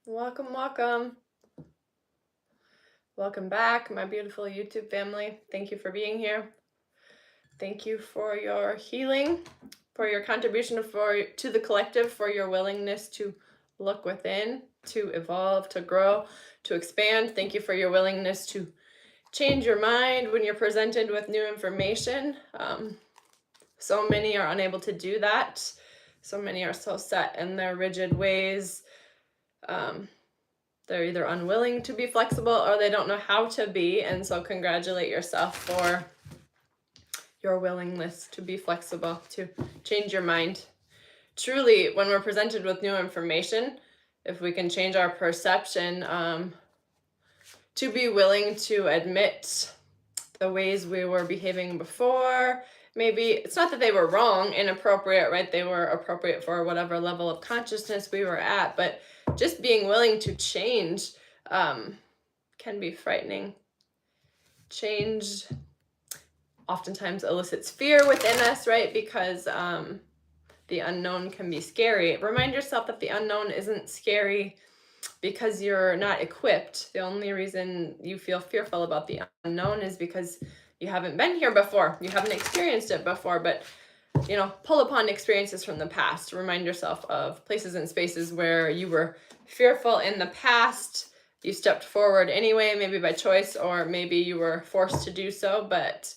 Welcome, welcome. Welcome back, my beautiful YouTube family. Thank you for being here. Thank you for your healing, for your contribution to the collective, for your willingness to look within, to evolve, to grow, to expand. Thank you for your willingness to change your mind when you're presented with new information. So many are unable to do that. So many are so set in their rigid ways. They're either unwilling to be flexible or they don't know how to be. And so congratulate yourself for your willingness to be flexible, to change your mind. Truly, when we're presented with new information, if we can change our perception, to be willing to admit the ways we were behaving before. Maybe it's not that they were wrong, inappropriate, right? They were appropriate for whatever level of consciousness we were at, but just being willing to change can be frightening. Change oftentimes elicits fear within us, right? Because the unknown can be scary. Remind yourself that the unknown isn't scary because you're not equipped. The only reason you feel fearful about the unknown is because you haven't been here before. You haven't experienced it before, but pull upon experiences from the past. Remind yourself of places and spaces where you were fearful in the past. You stepped forward anyway, maybe by choice, or maybe you were forced to do so, but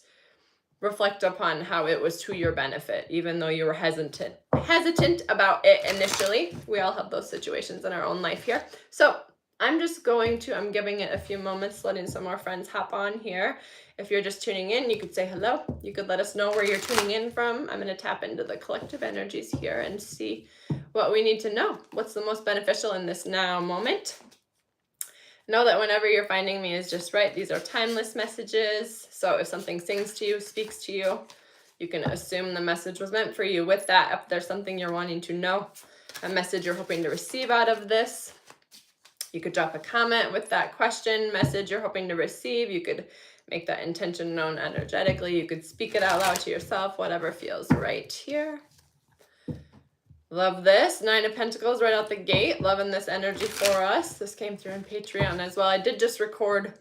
reflect upon how it was to your benefit, even though you were hesitant about it initially. We all have those situations in our own life here. So I'm giving it a few moments, letting some more friends hop on here. If you're just tuning in, you could say hello. You could let us know where you're tuning in from. I'm going to tap into the collective energies here and see what we need to know. What's the most beneficial in this now moment? Know that whenever you're finding me is just right. These are timeless messages. So if something sings to you, speaks to you, you can assume the message was meant for you. With that, if there's something you're wanting to know, a message you're hoping to receive out of this, you could drop a comment with that question, message you're hoping to receive. You could make that intention known energetically. You could speak it out loud to yourself, whatever feels right here. Love this. 9 of Pentacles right out the gate. Loving this energy for us. This came through in Patreon as well. I did just record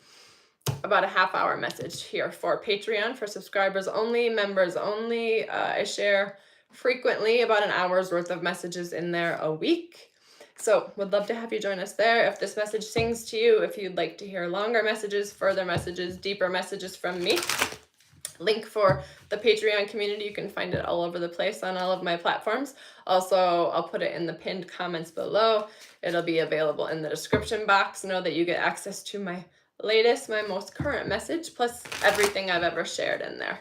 about a half-hour message here for Patreon, for subscribers only, members only. I share frequently about an hour's worth of messages in there a week. So would love to have you join us there. If this message sings to you, if you'd like to hear longer messages, further messages, deeper messages from me, link for the Patreon community, you can find it all over the place on all of my platforms. Also, I'll put it in the pinned comments below. It'll be available in the description box. Know that you get access to my latest, my most current message, plus everything I've ever shared in there.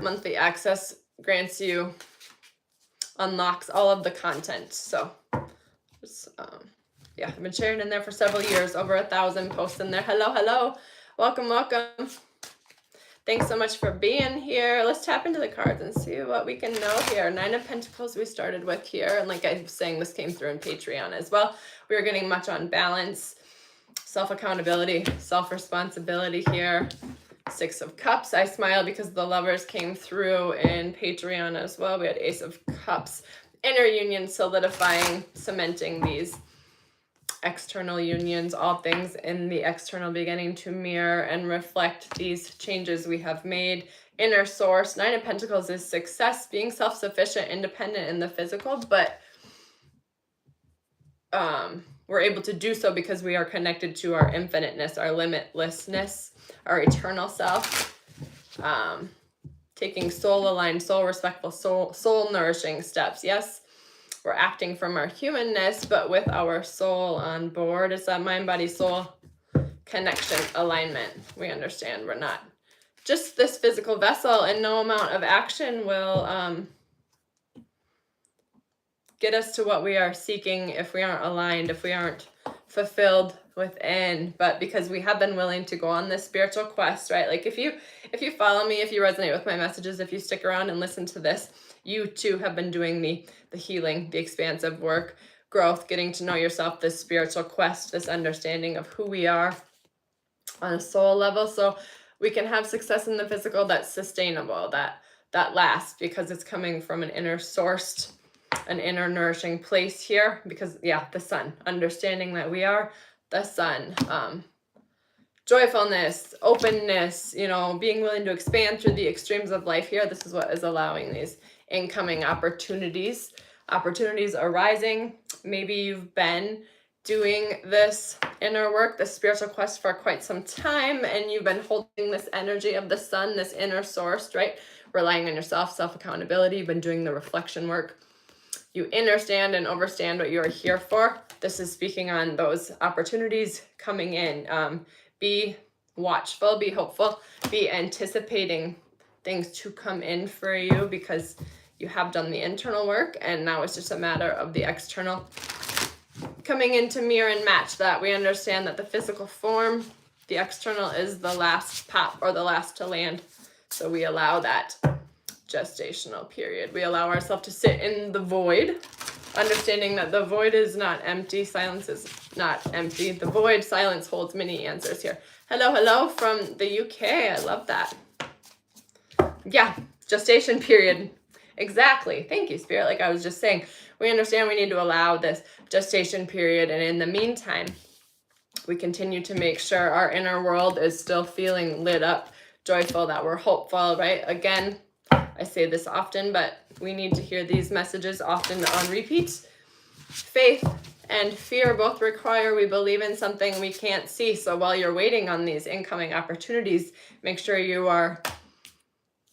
Monthly access grants you, unlocks all of the content. So, yeah, I've been sharing in there for several years, over 1,000 posts in there. Hello. Welcome. Thanks so much for being here. Let's tap into the cards and see what we can know here. 9 of Pentacles we started with here. And like I was saying, this came through in Patreon as well. We are getting much on balance, self-accountability, self-responsibility here. 6 of Cups. I smile because the Lovers came through in Patreon as well. We had Ace of Cups. Inner union solidifying, cementing these external unions, all things in the external beginning to mirror and reflect these changes we have made. Inner source. 9 of Pentacles is success, being self-sufficient, independent in the physical, but we're able to do so because we are connected to our infiniteness, our limitlessness, our eternal self. Taking soul-aligned, soul-respectful, soul-nourishing steps. Yes, we're acting from our humanness, but with our soul on board. It's that mind, body, soul connection, alignment. We understand we're not just this physical vessel, and no amount of action will get us to what we are seeking if we aren't aligned, if we aren't fulfilled within. But because we have been willing to go on this spiritual quest, right? Like if you follow me, if you resonate with my messages, if you stick around and listen to this, you too have been doing the healing, the expansive work, growth, getting to know yourself, this spiritual quest, this understanding of who we are on a soul level, so we can have success in the physical that's sustainable, that lasts, because it's coming from an inner sourced an inner nourishing place here, because yeah, the sun, understanding that we are the sun. Joyfulness, openness, you know, being willing to expand through the extremes of life here. This is what is allowing these incoming opportunities arising. Maybe you've been doing this inner work, this spiritual quest for quite some time, and you've been holding this energy of the sun, this inner source, right? Relying on yourself, self-accountability. You've been doing the reflection work. You understand and overstand what you're here for. This is speaking on those opportunities coming in. Be watchful, be hopeful, be anticipating things to come in for you, because you have done the internal work, and now it's just a matter of the external coming in to mirror and match that. We understand that the physical form, the external, is the last pop or the last to land. So we allow that gestational period. We allow ourselves to sit in the void, understanding that the void is not empty. Silence is not empty. The void, silence holds many answers here. Hello from the UK. I love that. Yeah, gestation period. Exactly. Thank you, Spirit. Like I was just saying, we understand we need to allow this gestation period. And in the meantime, we continue to make sure our inner world is still feeling lit up, joyful, that we're hopeful, right? Again, I say this often, but we need to hear these messages often on repeat. Faith and fear both require we believe in something we can't see. So while you're waiting on these incoming opportunities, make sure you are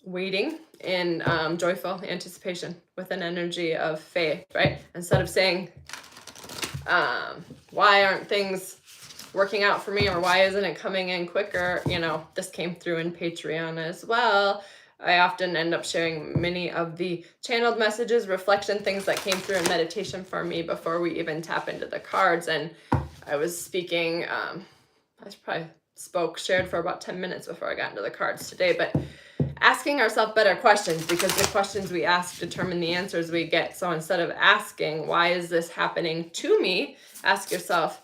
waiting in joyful anticipation with an energy of faith, right? Instead of saying, why aren't things working out for me, or why isn't it coming in quicker? You know, this came through in Patreon as well. I often end up sharing many of the channeled messages, reflection, things that came through in meditation for me before we even tap into the cards. And I was speaking, shared for about 10 minutes before I got into the cards today, but asking ourselves better questions, because the questions we ask determine the answers we get. So instead of asking, why is this happening to me? Ask yourself,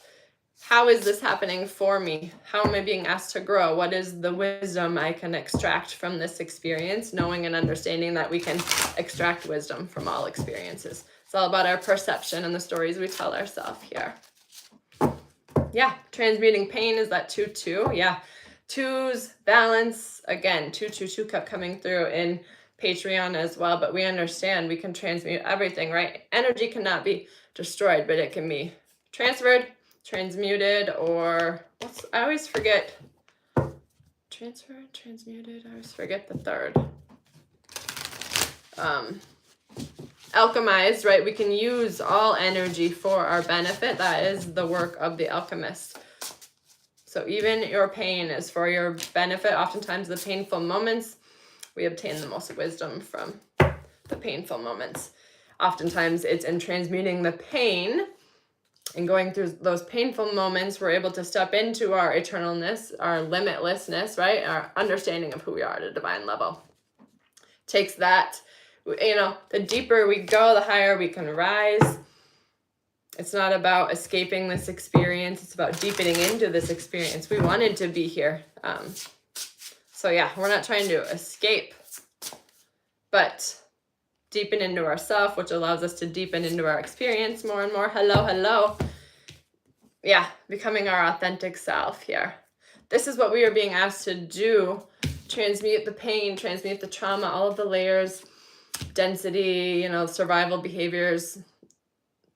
how is this happening for me? How am I being asked to grow? What is the wisdom I can extract from this experience? Knowing and understanding that we can extract wisdom from all experiences. It's all about our perception and the stories we tell ourselves here. Yeah, transmuting pain is that 2-2. Yeah, twos, balance. Again, 2-2-2 kept coming through in Patreon as well. But we understand we can transmute everything, right? Energy cannot be destroyed, but it can be transferred, transmuted, or I always forget. Transferred, transmuted, I always forget the third. Alchemized, right? We can use all energy for our benefit. That is the work of the alchemist. So even your pain is for your benefit. Oftentimes the painful moments, we obtain the most wisdom from the painful moments. Oftentimes it's in transmuting the pain and going through those painful moments, we're able to step into our eternalness, our limitlessness, right? Our understanding of who we are at a divine level. Takes that, you know, the deeper we go, the higher we can rise. It's not about escaping this experience. It's about deepening into this experience. We wanted to be here. So yeah, we're not trying to escape, but deepen into ourself, which allows us to deepen into our experience more and more. Hello. Yeah, becoming our authentic self here. This is what we are being asked to do. Transmute the pain, transmute the trauma, all of the layers, density, you know, survival behaviors,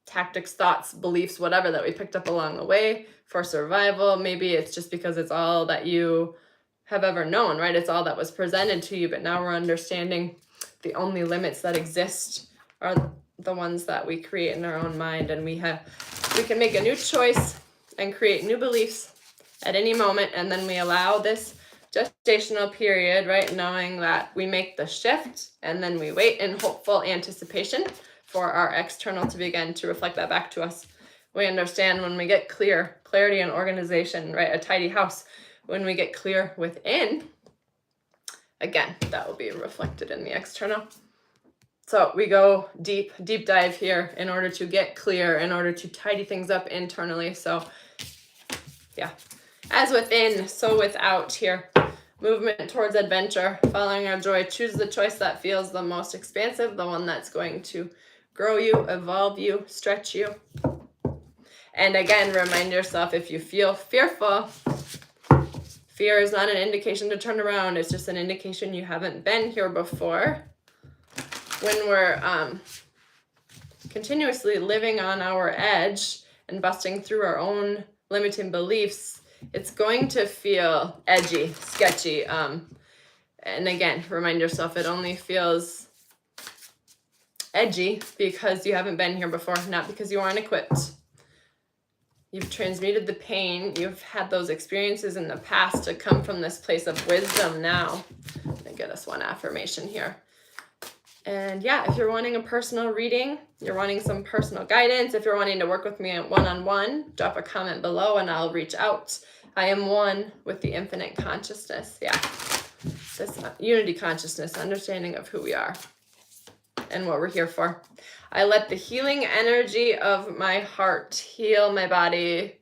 tactics, thoughts, beliefs, whatever that we picked up along the way for survival. Maybe it's just because it's all that you have ever known, right? It's all that was presented to you, but now we're understanding the only limits that exist are the ones that we create in our own mind, and we can make a new choice and create new beliefs at any moment, and then we allow this gestational period, right? Knowing that we make the shift, and then we wait in hopeful anticipation for our external to begin to reflect that back to us. We understand when we get clarity and organization, right? A tidy house. When we get clear within, again, that will be reflected in the external. So we go deep dive here in order to get clear, in order to tidy things up internally. So yeah, as within, so without here. Movement towards adventure, following our joy. Choose the choice that feels the most expansive, the one that's going to grow you, evolve you, stretch you. And again, remind yourself, if you feel fearful, fear is not an indication to turn around. It's just an indication you haven't been here before. When we're continuously living on our edge and busting through our own limiting beliefs, it's going to feel edgy, sketchy. And again, remind yourself it only feels edgy because you haven't been here before, not because you aren't equipped. You've transmuted the pain. You've had those experiences in the past to come from this place of wisdom now. Let me get us one affirmation here. And yeah, if you're wanting a personal reading, you're wanting some personal guidance, if you're wanting to work with me one-on-one, drop a comment below and I'll reach out. I am one with the infinite consciousness. Yeah, this unity consciousness, understanding of who we are and what we're here for. I let the healing energy of my heart heal my body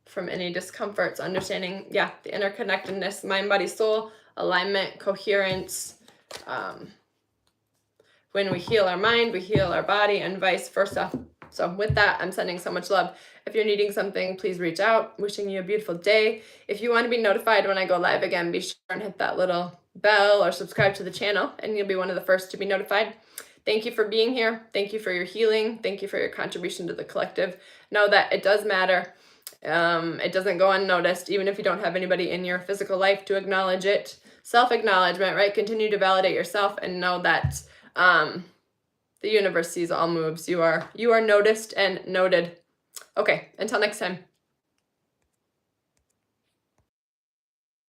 from any discomforts, understanding, yeah, the interconnectedness, mind, body, soul, alignment, coherence. When we heal our mind, we heal our body, and vice versa. So with that, I'm sending so much love. If you're needing something, please reach out. Wishing you a beautiful day. If you want to be notified when I go live again, be sure and hit that little bell or subscribe to the channel, and you'll be one of the first to be notified. Thank you for being here. Thank you for your healing. Thank you for your contribution to the collective. Know that it does matter. It doesn't go unnoticed, even if you don't have anybody in your physical life to acknowledge it. Self-acknowledgement, right? Continue to validate yourself and know that the universe sees all moves. You are noticed and noted. Okay, until next time.